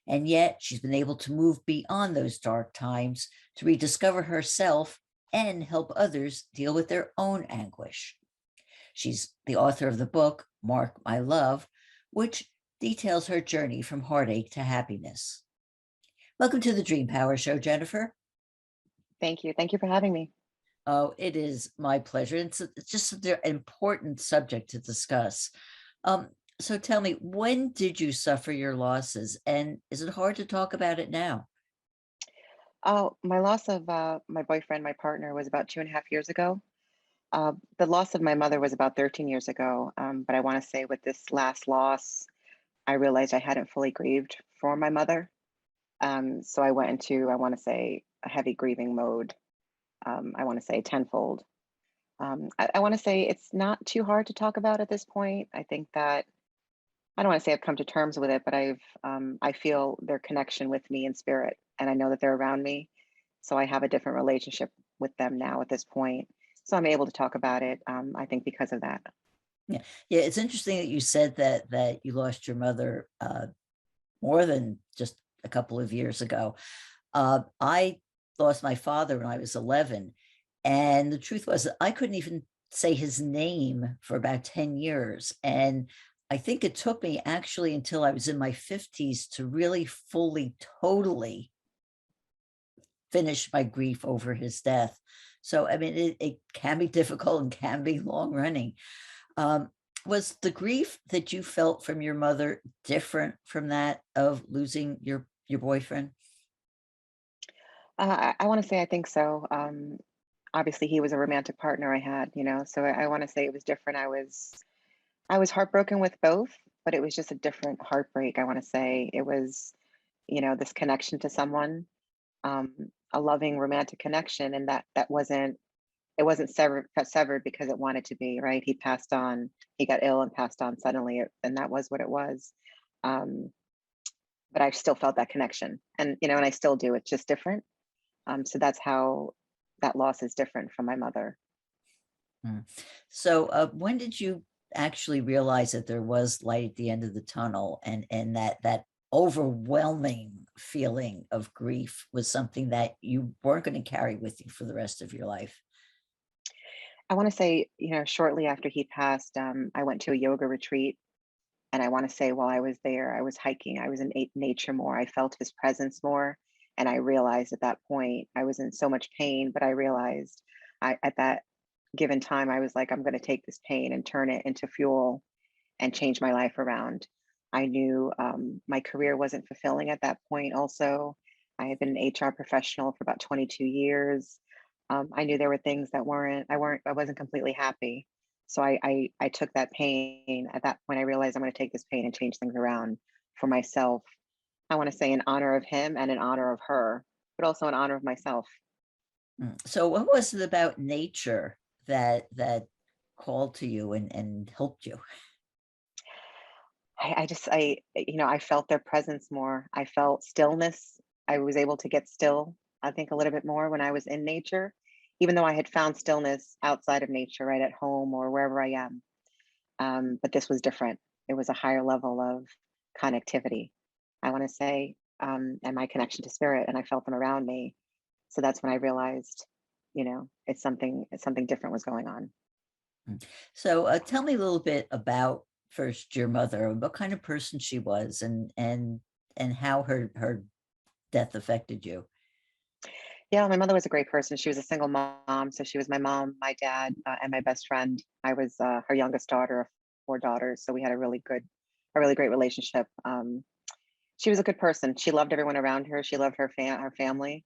And yet, she's been able to move beyond those dark times to rediscover herself and help others deal with their own anguish. She's the author of the book, Mark My Love, which details her journey from heartache to happiness. Welcome to the Dream Power Show, Jennifer. Thank you. Thank you for having me. Oh, it is my pleasure. It's just an important subject to discuss. So tell me, when did you suffer your losses, and is it hard to talk about it now? Oh, my loss of my boyfriend, my partner, was about 2.5 years ago. The loss of my mother was about 13 years ago. But I want to say with this last loss, I realized I hadn't fully grieved for my mother. So I went into, I want to say, a heavy grieving mode. I want to say tenfold. I want to say it's not too hard to talk about at this point. I think that I don't want to say I've come to terms with it, but I feel their connection with me in spirit, and I know that they're around me. So I have a different relationship with them now at this point. So I'm able to talk about it. I think because of that. Yeah, it's interesting that you said that you lost your mother more than just a couple of years ago. I lost my father when I was 11, and the truth was I couldn't even say his name for about 10 years. And I think it took me actually until I was in my 50s to really fully, totally finish my grief over his death. So, I mean, it can be difficult and can be long running. Was the grief that you felt from your mother different from that of losing your boyfriend? I want to say I think so. Obviously, he was a romantic partner I had, so I want to say it was different. I was heartbroken with both, but it was just a different heartbreak. I want to say it was, this connection to someone, a loving romantic connection, and that it wasn't severed because it wanted to be, right? He passed on, he got ill and passed on suddenly, and that was what it was. But I still felt that connection, and I still do. It's just different. So that's how that loss is different from my mother. So when did you actually realize that there was light at the end of the tunnel, and that overwhelming feeling of grief was something that you weren't going to carry with you for the rest of your life? I want to say, shortly after he passed, I went to a yoga retreat. And I want to say while I was there, I was hiking, I was in nature more. I felt his presence more. And I realized at that point, I was in so much pain, but I realized at that given time, I was like, I'm going to take this pain and turn it into fuel and change my life around. I knew my career wasn't fulfilling at that point. Also, I had been an HR professional for about 22 years. I knew there were things that I wasn't completely happy. So I took that pain. At that point, I realized I'm going to take this pain and change things around for myself. I want to say in honor of him and in honor of her, but also in honor of myself. So what was it about nature that called to you and helped you? I felt their presence more. I felt stillness. I was able to get still, I think, a little bit more when I was in nature, even though I had found stillness outside of nature, right at home or wherever I am. But this was different. It was a higher level of connectivity, I want to say, and my connection to spirit, and I felt them around me. So that's when I realized, it's something different was going on. So tell me a little bit about first your mother, what kind of person she was, and how her death affected you. Yeah, my mother was a great person. She was a single mom, so she was my mom, my dad, and my best friend. I was her youngest daughter of four daughters, so we had a really great relationship. She was a good person. She loved everyone around her. She loved her family,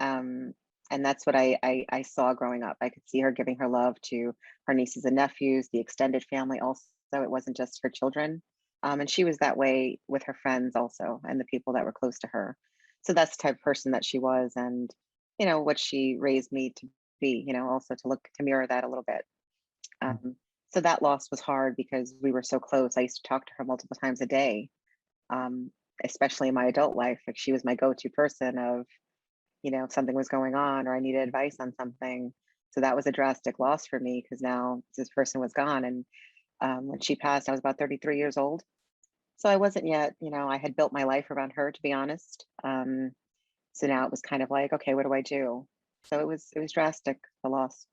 um, and that's what I saw growing up. I could see her giving her love to her nieces and nephews, the extended family. Also, it wasn't just her children, and she was that way with her friends also, and the people that were close to her. So that's the type of person that she was, and what she raised me to be. Also to mirror that a little bit. So that loss was hard because we were so close. I used to talk to her multiple times a day, um, especially in my adult life. Like she was my go-to person of, if something was going on or I needed advice on something. So that was a drastic loss for me because now this person was gone. And when she passed, I was about 33 years old. So I wasn't yet, I had built my life around her, to be honest. So now it was kind of like, okay, what do I do? So it was drastic, the loss.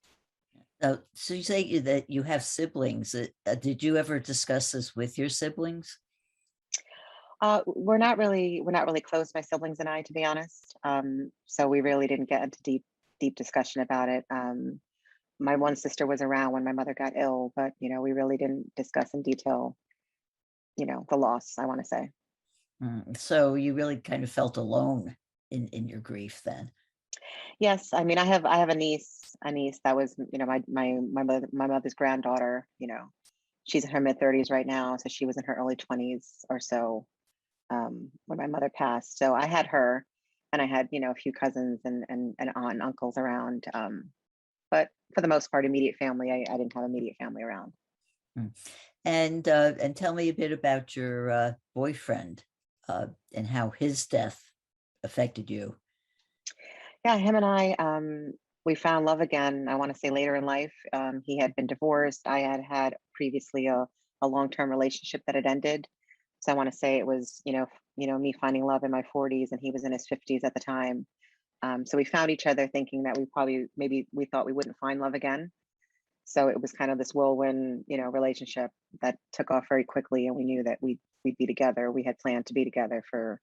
So you say that you have siblings. Did you ever discuss this with your siblings? We're not really close, my siblings and I, to be honest. So we really didn't get into deep discussion about it. My one sister was around when my mother got ill, but we really didn't discuss in detail, the loss, I want to say. So you really kind of felt alone in your grief then. Yes, I mean, I have a niece that was, my mother's granddaughter. She's in her mid-30s right now, so she was in her early 20s or so when my mother passed. So I had her, and I had a few cousins and aunt and uncles around. But for the most part, immediate family. I didn't have immediate family around. Mm. And tell me a bit about your boyfriend and how his death affected you. Yeah, him and I, we found love again. I want to say later in life. He had been divorced. I had previously a long-term relationship that had ended. So I want to say it was, me finding love in my 40s, and he was in his 50s at the time. So we found each other thinking that maybe we thought we wouldn't find love again. So it was kind of this whirlwind, relationship that took off very quickly, and we knew that we'd be together. We had planned to be together for,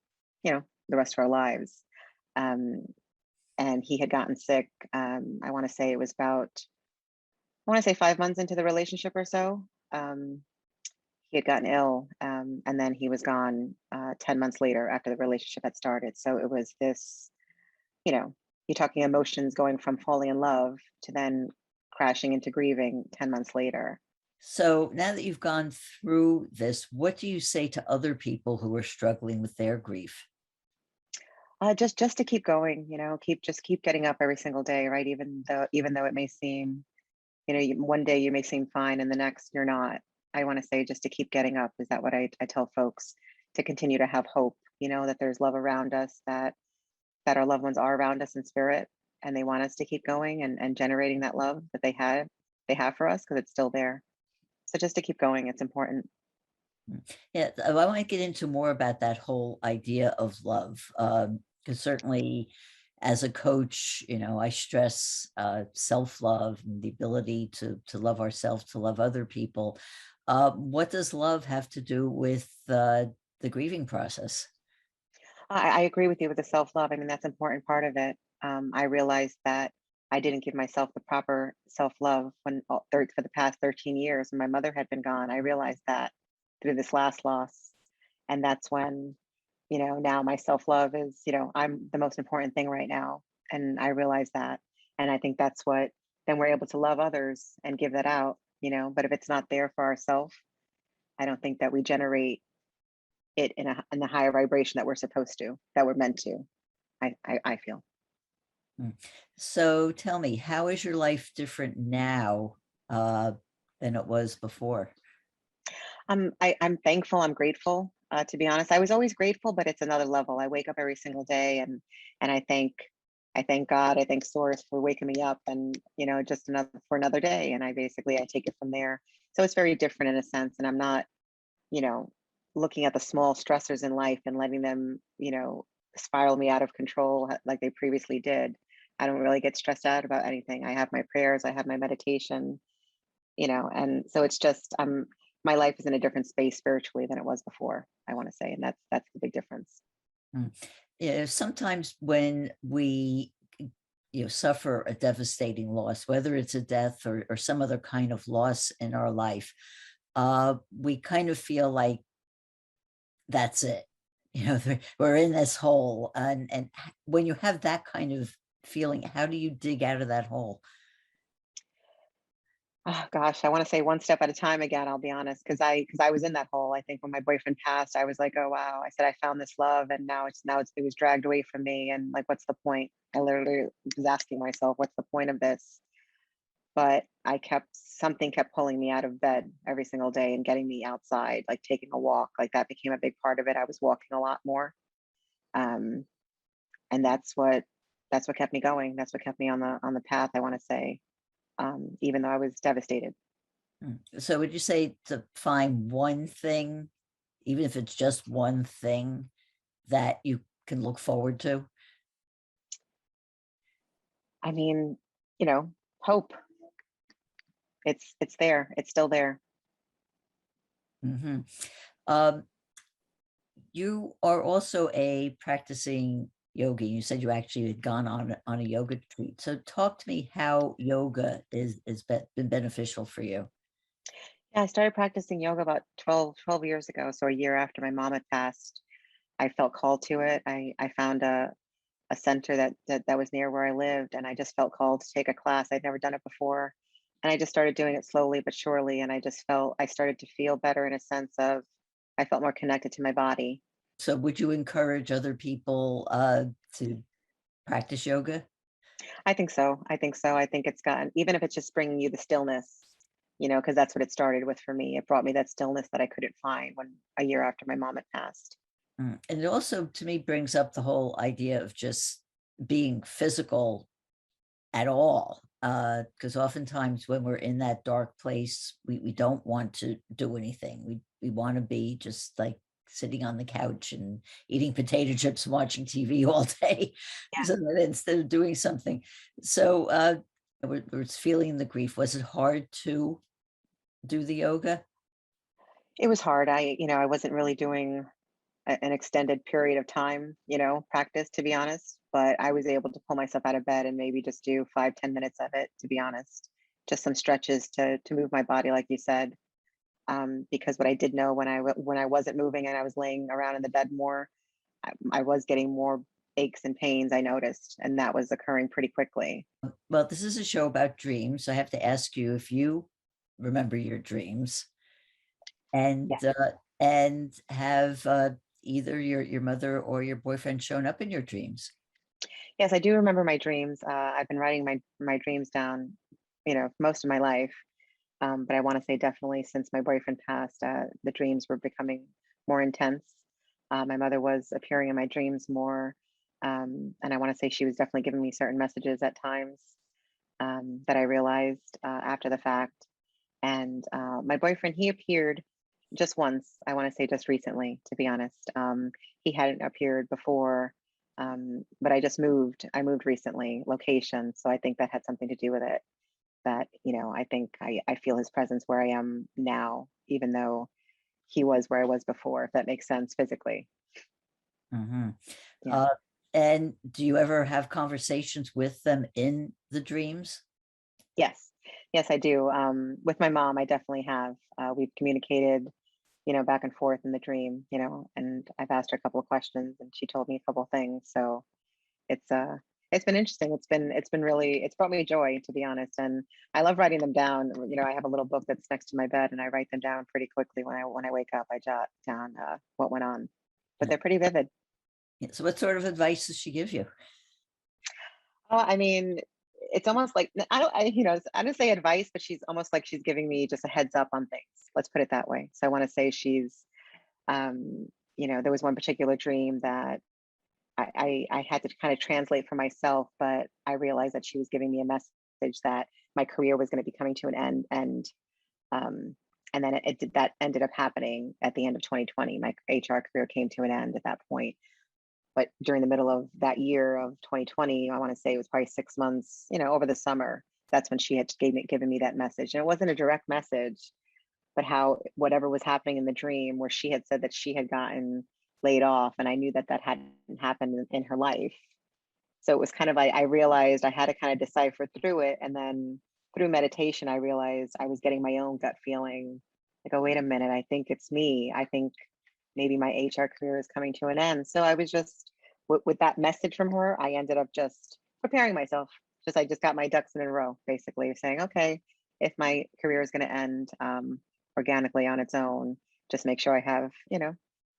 the rest of our lives. Um, and he had gotten sick. I want to say it was about, I want to say 5 months into the relationship or so. He had gotten ill, and then he was gone 10 months later after the relationship had started. So it was this, you're talking emotions going from falling in love to then crashing into grieving 10 months later. So now that you've gone through this, what do you say to other people who are struggling with their grief? Just to keep going, keep getting up every single day, right? Even though it may seem, one day you may seem fine and the next you're not. I want to say just to keep getting up. Is that what I tell folks? To continue to have hope, that there's love around us, that our loved ones are around us in spirit, and they want us to keep going and generating that love that they have for us, because it's still there. So just to keep going, it's important. Yeah, I want to get into more about that whole idea of love, because certainly as a coach, I stress self-love and the ability to love ourselves, to love other people. What does love have to do with the grieving process? I agree with you with the self-love. I mean, that's an important part of it. I realized that I didn't give myself the proper self-love for the past 13 years when my mother had been gone. I realized that through this last loss. And that's when, now my self-love is, I'm the most important thing right now. And I realize that. And I think that's what, then we're able to love others and give that out, but if it's not there for ourselves, I don't think that we generate it in the higher vibration that we're supposed to, that we're meant to. I feel. Mm. So tell me, how is your life different now than it was before? I'm thankful. I'm grateful. To be honest, I was always grateful, but it's another level. I wake up every single day, and I thank God, I thank Source for waking me up, and just another day. And I take it from there. So it's very different in a sense, and I'm not, you know, looking at the small stressors in life and letting them, spiral me out of control like they previously did. I don't really get stressed out about anything. I have my prayers, I have my meditation, and so it's just my life is in a different space spiritually than it was before, I want to say, and that's the big difference. Mm. Yeah, sometimes when we suffer a devastating loss, whether it's a death or some other kind of loss in our life, we kind of feel like that's it. We're in this hole. And when you have that kind of feeling, how do you dig out of that hole? Oh gosh, I want to say one step at a time again, I'll be honest, because I was in that hole. I think when my boyfriend passed, I was like, oh wow. I said I found this love, and it was dragged away from me, and like, what's the point? I literally was asking myself, what's the point of this? But something kept pulling me out of bed every single day and getting me outside, like taking a walk. Like that became a big part of it. I was walking a lot more. Um, and that's what kept me going. That's what kept me on the path, I want to say, even though I was devastated. So would you say to find one thing, even if it's just one thing, that you can look forward to? I mean, hope. It's there. It's still there. Mm-hmm. Um, you are also a practicing yogi. You said you actually had gone on a yoga retreat. So talk to me how yoga is been beneficial for you. Yeah, I started practicing yoga about 12 years ago. So a year after my mom had passed, I felt called to it. I found a center that was near where I lived, and I just felt called to take a class. I'd never done it before. And I just started doing it slowly but surely. And I started to feel better in a sense of I felt more connected to my body. So would you encourage other people to practice yoga? I think so. I think so. I think it's gotten, even if it's just bringing you the stillness, because that's what it started with for me. It brought me that stillness that I couldn't find when a year after my mom had passed. And it also, to me, brings up the whole idea of just being physical at all. Because oftentimes when we're in that dark place, we don't want to do anything. We want to be just like sitting on the couch and eating potato chips and watching TV all day. Yeah. So that instead of doing something. So we're feeling the grief. Was it hard to do the yoga? It was hard. I wasn't really doing an extended period of time, practice, to be honest. But I was able to pull myself out of bed and maybe just do 5-10 minutes of it, to be honest. Just some stretches to move my body, like you said. Because what I did know when I wasn't moving and I was laying around in the bed more, I was getting more aches and pains, I noticed, and that was occurring pretty quickly. Well, this is a show about dreams. So I have to ask you if you remember your dreams and Yeah. have either your mother or your boyfriend shown up in your dreams. Yes, I do remember my dreams. I've been writing my dreams down, most of my life. But I want to say definitely since my boyfriend passed, the dreams were becoming more intense. My mother was appearing in my dreams more. And I want to say she was definitely giving me certain messages at times that I realized after the fact. And my boyfriend, he appeared just once, I want to say just recently, to be honest. He hadn't appeared before. But I just moved. I moved recently, location. So I think that had something to do with it. That, I think I feel his presence where I am now, even though he was where I was before, if that makes sense physically. Mm-hmm. Yeah. And do you ever have conversations with them in the dreams? Yes. Yes, I do. With my mom, I definitely have. We've communicated, back and forth in the dream, and I've asked her a couple of questions and she told me a couple of things. So it's it's been interesting. It's brought me joy, to be honest. And I love writing them down. I have a little book that's next to my bed and I write them down pretty quickly when I wake up. I jot down what went on. But Yeah. they're pretty vivid. Yeah. So what sort of advice does she give you? I mean, it's almost like I don't say advice, but she's almost like she's giving me just a heads up on things. Let's put it that way. So I want to say um, there was one particular dream that I had to kind of translate for myself, but I realized that she was giving me a message that my career was going to be coming to an end, um, and then that ended up happening at the end of 2020. My HR career came to an end at that point. But during the middle of that year of 2020, I want to say it was probably 6 months, over the summer. That's when she had given me that message, and it wasn't a direct message, but how whatever was happening in the dream, where she had said that she had gotten laid off, and I knew that that hadn't happened in her life. So it was kind of like I realized I had to kind of decipher through it, and then through meditation, I realized I was getting my own gut feeling, like, oh, wait a minute, I think it's me. I think maybe my HR career is coming to an end. So I was just with that message from her, I ended up just preparing myself. I just got my ducks in a row, basically saying, okay, if my career is going to end organically on its own, just make sure I have,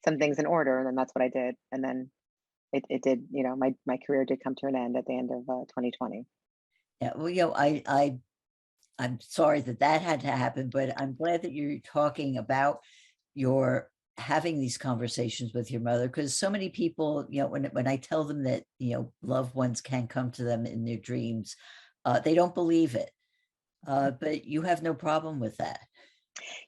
some things in order. And then that's what I did. And then it did, my career did come to an end at the end of 2020. Yeah. Well, I'm sorry that had to happen, but I'm glad that you're talking about your having these conversations with your mother, because so many people, when I tell them that, loved ones can come to them in their dreams, they don't believe it. But you have no problem with that.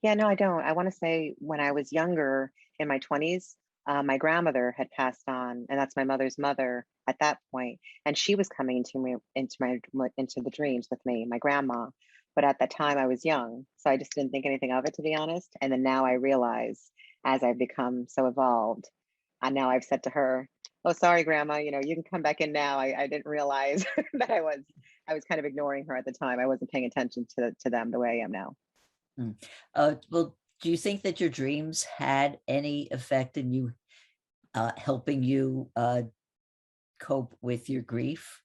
Yeah, no, I don't. I want to say when I was younger in my 20s, my grandmother had passed on, and that's my mother's mother at that point, and she was coming to me into the dreams with me, my grandma. But at that time, I was young, so I just didn't think anything of it, to be honest. And then now I realize, as I've become so evolved, and now I've said to her, "Oh, sorry, Grandma. You can come back in now. I didn't realize that I was kind of ignoring her at the time. I wasn't paying attention to them the way I am now." Well, do you think that your dreams had any effect in you, helping you cope with your grief?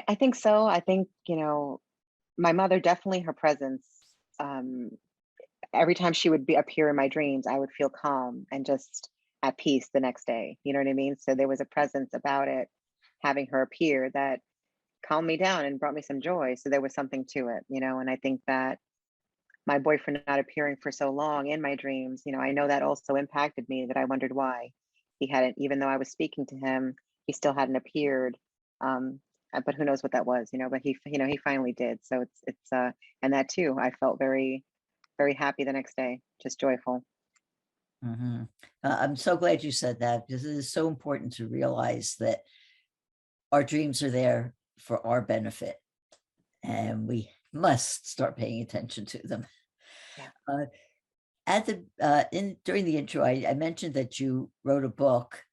I think so. I think, my mother, definitely her presence. Um, every time she would appear in my dreams, I would feel calm and just at peace the next day. You know what I mean? So there was a presence about it, having her appear, that calmed me down and brought me some joy. So there was something to it, and I think that my boyfriend not appearing for so long in my dreams, I know that also impacted me, that I wondered why he hadn't, even though I was speaking to him, he still hadn't appeared. Um, but who knows what that was, but he finally did. So and that too, I felt very, very happy the next day, just joyful. Mm-hmm. I'm so glad you said that, because it is so important to realize that our dreams are there for our benefit, and we must start paying attention to them. Yeah. During the intro, I mentioned that you wrote a book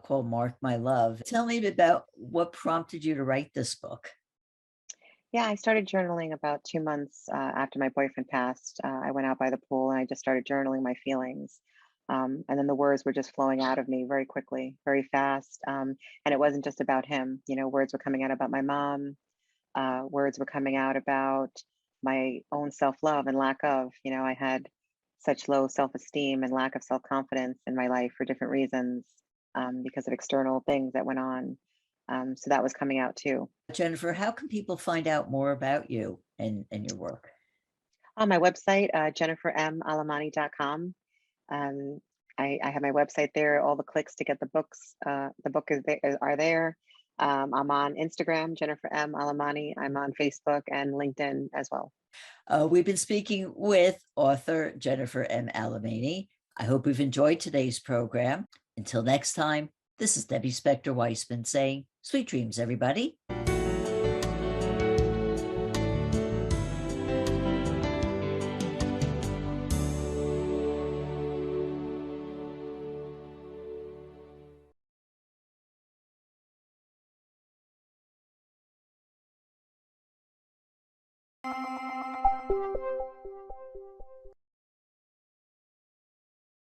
called Mark My Love. Tell me about what prompted you to write this book. Yeah, I started journaling about 2 months after my boyfriend passed. I went out by the pool and I just started journaling my feelings. And then the words were just flowing out of me very quickly, very fast. And it wasn't just about him. Words were coming out about my mom. Words were coming out about my own self-love and lack of. I had such low self-esteem and lack of self-confidence in my life for different reasons, because of external things that went on. So that was coming out too. Jennifer, how can people find out more about you and your work? On my website, jennifermalemany.com. Um, I have my website there, all the clicks to get the books. The book are there. I'm on Instagram, Jennifer M. Alemany. I'm on Facebook and LinkedIn as well. We've been speaking with author Jennifer M. Alemany. I hope you've enjoyed today's program. Until next time, This is Debbie Spector Weissman saying, sweet dreams, everybody.